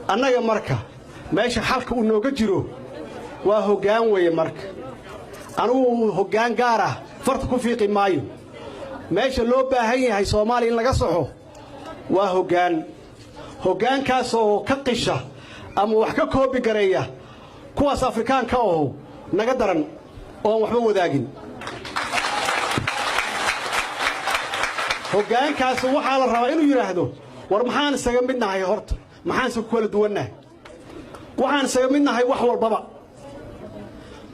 annaga marka meesha xalka uu nooga jiro waa hoggaan weeye marka anugu hoggaan gaar ah farta ku fiiqi maayo meesha loo baahan yahay Soomaaliya in laga soxo waa hoggaankaas oo ka qisha ama wax ka koobi gareeya kuwaas Afrikaanka oo naga daran oo waxba wadaagin hoggaankaas waxa la rabaa inuu yiraahdo war maxaan isaga midnahay horta maxaan soo kala duwanahay waxaan isaga midnahay wax walbaba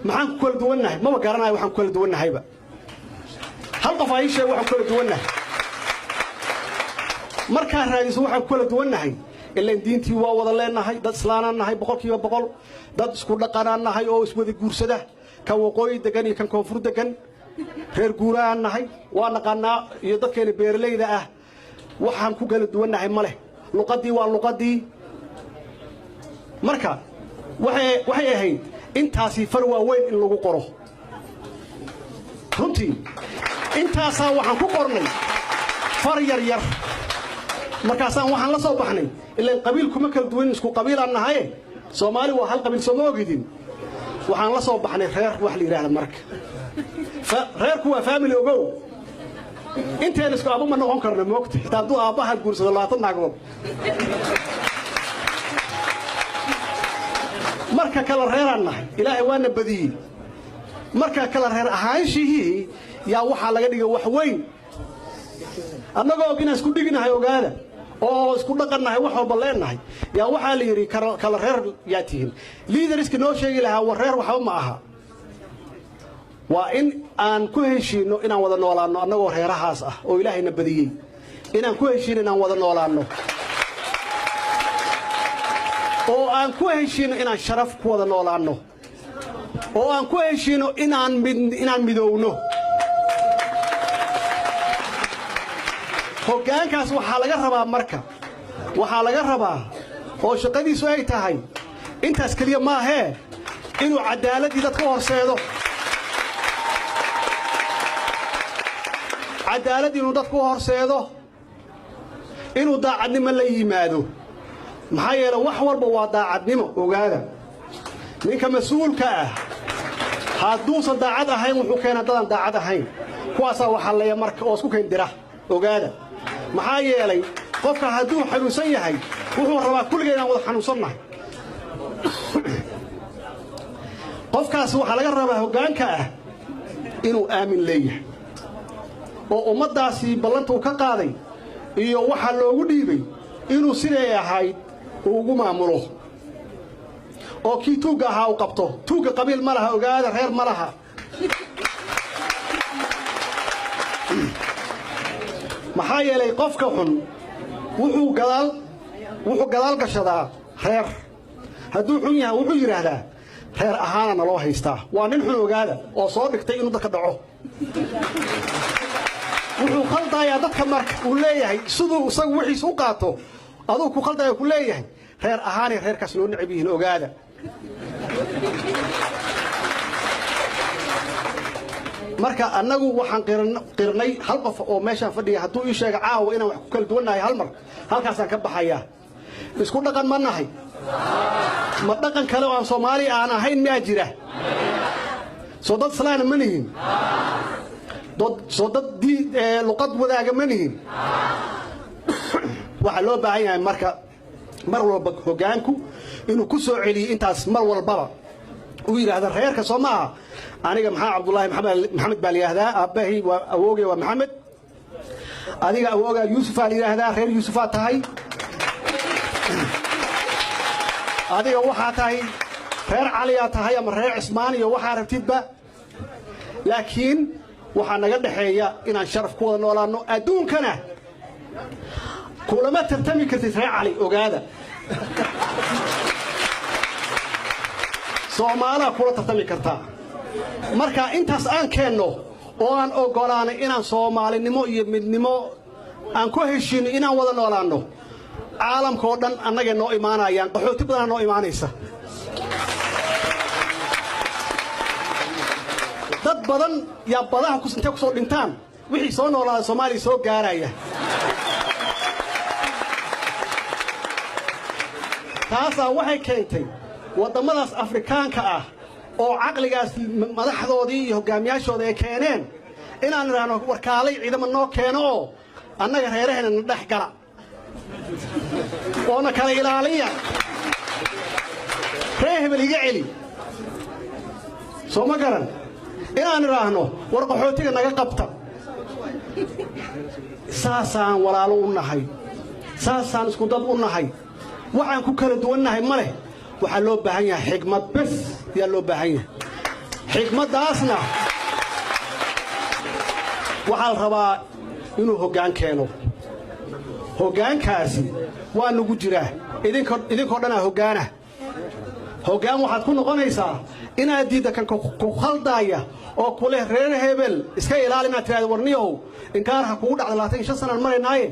maxaan ku kala duwanahay ma garanayo waxaan ku kala duwanahayba hal qof ay sheeg waxaan kala duwanahay marka raadiso waxaan kala duwanahay ilaa diintii waa wada leenahay dad islaanaan nahay boqolkiiba boqol dad isku dhaqanaan nahay oo iswada guursada kan waqooyi degan iyo kan koonfur degan reer guuraan nahay waa naqanaa iyo dadkeena beeraleyda ah waxaan ku kala duwanahay male luqadii waa luqadii marka waxay ahayd intaasi far waaweyn in lagu qoro runtii intaasaa waxaan ku qornay far yar markaasaan waxaan la soo baxnay ilaa qabiil kuma kala duwan isku qabiil aan nahay Soomaali waa hal qabiil soo moogidin waxaan la soo baxnay reer wax la yiraahdo marka reerku waa family ogow intaan isku abu ma noqon karna moogta xitaa duu aabaha guursado 20 nagood marka kala reeraan nahay ilaahay waana badiyay marka kala reer ahaanshihii yaa waxa laga dhigay wax weyn annagoo inaan isku dhiginahay ogaada oo isku dhaqanahay wax walba leenahay yaa waxa la yiri kala reer yaatihin leaderska noo sheegi lahaa war reer waxba ma aha waa in aan ku heshiino inaan wada noolaano annagoo reerahaas ah oo ilaahayna badiyay inaan ku heshiino inaan wada noolaano oo aan ku heshiino inaan sharaf ku wada noolaano oo aan ku heshiino inaan midowno hoggaankaas waxa laga rabaa marka waxa laga rabaa oo shaqadiisu ay tahay intaas kaliya ma aha inuu cadaalad dadka horseedo cadaalad inuu dadku horseedo inuu daacadnimo la yimaado maxaa yeelay wax walba waa daacadnimo ogaada ninka mas'uulka ah hadduu daacad ahayn wuxuu keenaa dad aan daacad ahayn kuwaasa waxa la marka oo isku keen dira ogaada maxaa yeelay qofka hadduu xanuunsan yahay wuxuu rabaa kulligeena wada xanuunsannahay qofkaas waxa laga rabaa hoggaanka ah inuu aamin leeyahay oo ummadaasi ballantu ka qaaday iyo waxa loogu dhiibay inuu sidee ahayd ugu maamulo oo kii tuuga ahaa u qabto tuuga qabiil ma laha ogaada reer ma laha maxaa yeelay qofka xun wuxuu gadaal gashadaa reer hadduu xun yahay wuxuu yiraahdaa reer ahaana loo haystaa waa nin xun ogaada oo soo dhigtay inuu dadka dhaco wuxuu qaldayaa dadka marka uu leeyahay siduu isagu wixiis u qaato aduu ku qaldayaa ku leeyahay reer ahaani reerkaas loo nicib yihiin ogaada marka annagu waxaan qirnay hal qof oo meeshan fadhiya hadduu ii sheego caawa inaan wax ku kala duwanahay hal mar halkaasaan ka baxayaa isku dhaqan ma nahay ma dhaqan kale oo aan Soomaali aan ahayn ma jira soo dad salaana ma nihin soo dad luqad wadaaga ma nihin waxa loo baahan yahay marka mar walba hoggaanku inuu ku soo celiyo intaas mar walbaba uu yiraahdo reerka Soomaa aniga maxaa Abdullaahi Maxamed baa yiraahdaa aabahay waa awoogay waa Maxamed adiga awooga Yuusuf baa yiraahdaa reer Yuusuf tahay adiga waxa tahay reer Cali tahay ama reer Cismaan iyo waxa rabtidba laakiin waxa naga dhaxeeya inaan sharaf ku wada noolaano adduunkana kulama tartami kartid reer Cali ogaada Soomaaliya kula tartami kartaa marka intaas aan keenno oo aan ogolaanay inaan Soomaalinimo iyo midnimo aan ku heshiino inaan wada noolaano caalamka oo dhan annaga noo imaanayaan qaxooti badan noo imaanaysa dad badan yaa badaha ku soo dhintaan wixii soo noolaa Soomaaliya soo gaaraya taasaa waxay keentay waddamadaas afrikaanka ah oo caqligaas madaxdoodii iyo hogaamiyaashooda ay keeneen inaan idhaahno warkaalay ciidamo noo keeno oo annaga reeraheena na dhex gala oo na kala ilaaliya ree hebel iga celi soo ma garan inaan idhaahno war qaxootiga naga qabta saasaan walaalo u nahay saasaan isku dad u nahay waxaan ku kala duwannahay ma leh waxaa loo baahan yahay xigmad bes ayaa loo baahan yahay xigmaddaasna waxaa la rabaa inuu hoggaan keeno hoggaankaasi waa nagu jiraa idinkoo dhanaa hoggaana hoggaan waxaad ku noqonaysaa inaad diidda kan ku khaldaaya oo ku leh reer hebel iska ilaali inaad tiraahdo warniyow inkaarha kugu dhacda 25 sanaan maraynaaye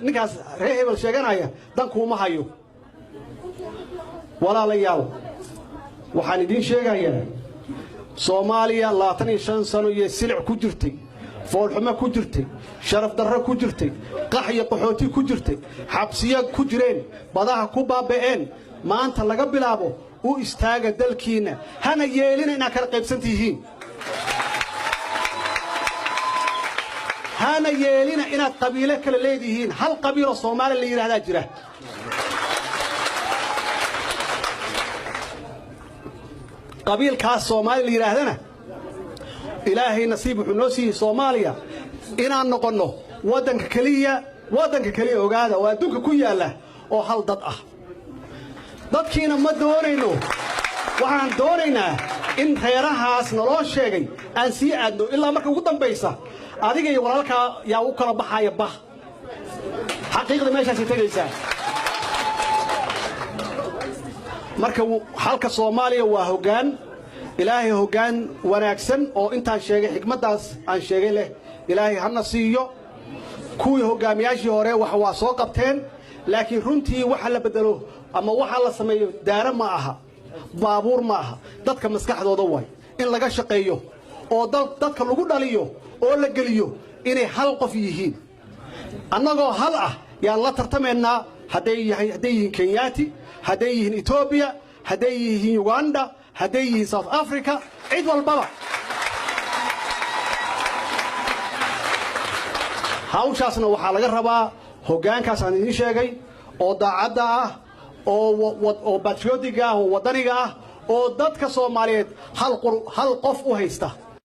ninkaas reer hebel sheeganaya dan kuuma hayo walaalayaal waxaan idiin sheegayaa Soomaaliya 25 sano iyo silic ku jirtay foolxumo ku jirtay sharaf darro ku jirtay qax iyo qaxooti ku jirtay xabsiyo ku jireen badaha ku baaba'een maanta laga bilaabo u istaaga dalkiina hana yeelina inaad kala qaybsantihiin hana yeelina inaad qabiilo kala leedihiin hal qabiilo Soomaali la yiraahdaa jira qabiilkaas Soomaali la yiraahdana ilaahay nasiib wuxuu noo siiyay Soomaaliya inaan noqono wadanka kaliya ogaada oo adduunka ku yaala oo hal dad ah dadkiina ma doonayno waxaan doonaynaa in reerahaas naloo sheegay aan sii aadno ilaa marka ugu dambaysa adiga iyo walaalka yaa u kala baxaya bah xaqiiqda meeshaas tagaysaa marka halka Soomaaliya waa hoggaan ilaahay hoggaan wanaagsan oo intaan sheegay xigmadaas aan sheegay leh ilaahay hana siiyo kuwii hogaamiyaashii hore waa soo qabteen laakiin runtii waxa la bedelo ama waxa la sameeyo daara ma aha baabuur ma aha dadka maskaxdooda way in laga shaqeeyo oo dadka lagu dhaliyo oo la geliyo inay hal qof yihiin annagoo hal ah yaa la tartameynaa hadday yihiin Kenyaati hadday yihiin Ethiopia hadday yihiin Uganda hadday yihiin South Africa cid walbaba hawshaasna waxaa laga rabaa hoggaankaas aan idin sheegay oo daacadda ah oo patriotic ah oo wadaniga ah oo dadka Soomaaliyeed hal qof u haysta